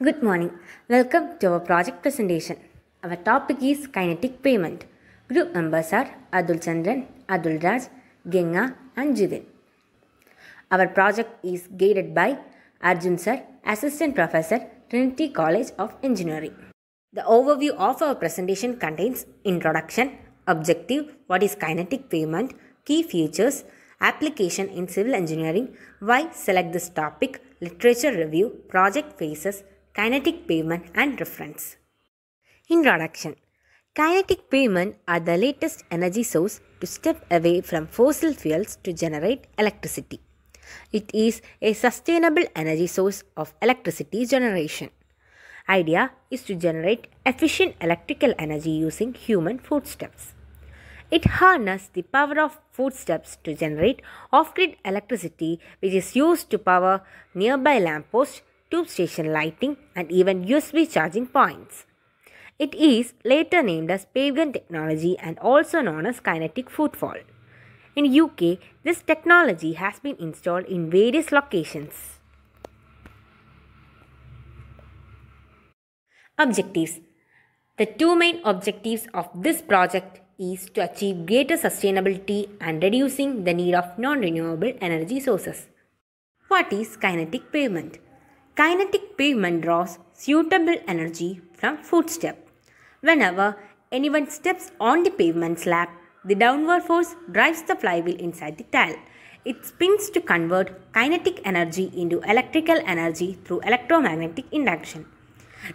Good morning. Welcome to our project presentation. Our topic is kinetic payment. Group members are Adul Chandran, Adul Raj, Genga and Jivin. Our project is guided by Arjun Sir, Assistant Professor, Trinity College of Engineering. The overview of our presentation contains introduction, objective, what is kinetic payment, key features, application in civil engineering, why select this topic, literature review, project phases, kinetic payment and reference. Introduction. Kinetic payment are the latest energy source to step away from fossil fuels to generate electricity. It is a sustainable energy source of electricity generation. Idea is to generate efficient electrical energy using human footsteps. It harnesses the power of footsteps to generate off-grid electricity, which is used to power nearby lampposts, tube station lighting and even USB charging points. It is later named as Pavement technology and also known as kinetic footfall. In UK, this technology has been installed in various locations. Objectives. The two main objectives of this project is to achieve greater sustainability and reducing the need of non-renewable energy sources. What is kinetic pavement? Kinetic pavement draws suitable energy from footstep. Whenever anyone steps on the pavement slab, the downward force drives the flywheel inside the tile. It spins to convert kinetic energy into electrical energy through electromagnetic induction.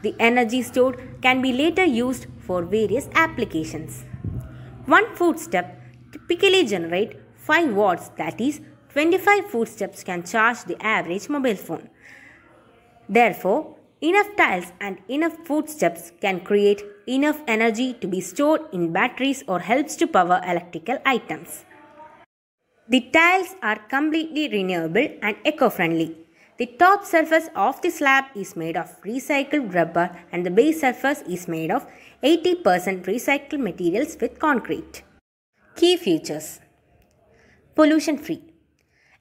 The energy stored can be later used for various applications. One footstep typically generates 5 watts, that is, 25 footsteps can charge the average mobile phone. Therefore, enough tiles and enough footsteps can create enough energy to be stored in batteries or helps to power electrical items. The tiles are completely renewable and eco-friendly. The top surface of the slab is made of recycled rubber and the base surface is made of 80% recycled materials with concrete. Key features. Pollution free.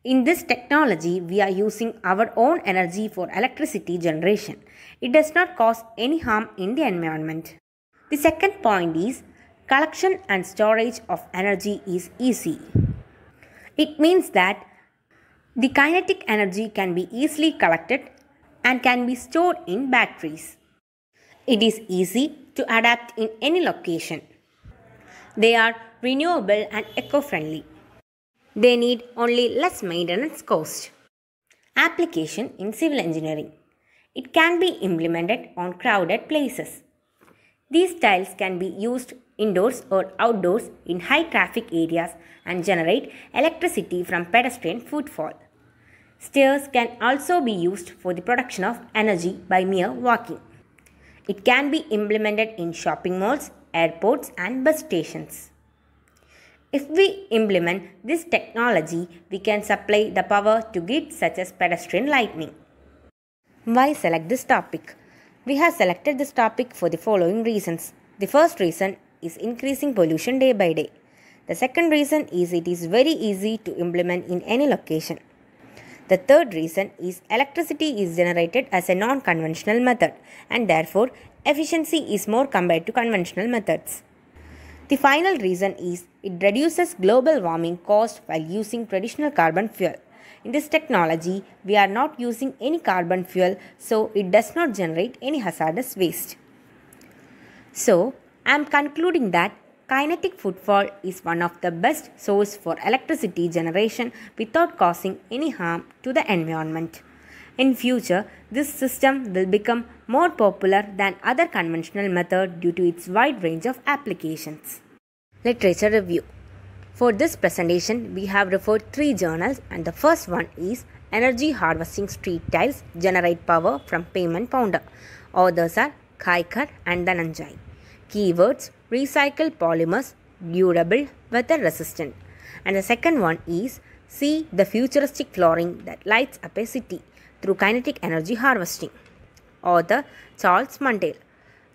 In this technology, we are using our own energy for electricity generation. It does not cause any harm in the environment. The second point is collection and storage of energy is easy. It means that the kinetic energy can be easily collected and can be stored in batteries. It is easy to adapt in any location. They are renewable and eco-friendly. They need only less maintenance cost. Application in civil engineering. It can be implemented on crowded places. These tiles can be used indoors or outdoors in high traffic areas and generate electricity from pedestrian footfall. Stairs can also be used for the production of energy by mere walking. It can be implemented in shopping malls, airports and bus stations. If we implement this technology, we can supply the power to grids such as pedestrian lighting. Why select this topic? We have selected this topic for the following reasons. The first reason is increasing pollution day by day. The second reason is it is very easy to implement in any location. The third reason is electricity is generated as a non-conventional method and therefore efficiency is more compared to conventional methods. The final reason is it reduces global warming caused while using traditional carbon fuel. In this technology, we are not using any carbon fuel, so it does not generate any hazardous waste. So, I am concluding that kinetic footfall is one of the best source for electricity generation without causing any harm to the environment. In future, this system will become more popular than other conventional methods due to its wide range of applications. Literature review. For this presentation, we have referred 3 journals and the first one is Energy Harvesting Street Tiles Generate Power from Pavement Powder. Authors are Kaikar and Dhananjay. Keywords: recycled polymers, durable, weather resistant. And the second one is See the Futuristic Flooring That Lights Up a City Through Kinetic Energy Harvesting. Author Charles Mundell.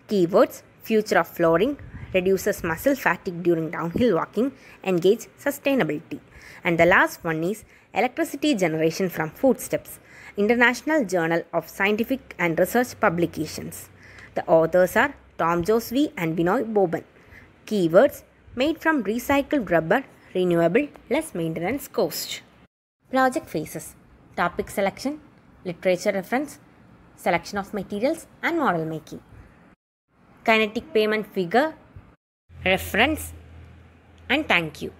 Keywords: future of flooring, reduces muscle fatigue during downhill walking, engage sustainability. And the last one is Electricity Generation from Foodstuffs, International Journal of Scientific and Research Publications. The authors are Tom Josvi and Binoy Boban. Keywords: made from recycled rubber, renewable, less maintenance cost. Project phases: topic selection, literature reference, selection of materials, and model making. Kinetic payment figure, reference, and thank you.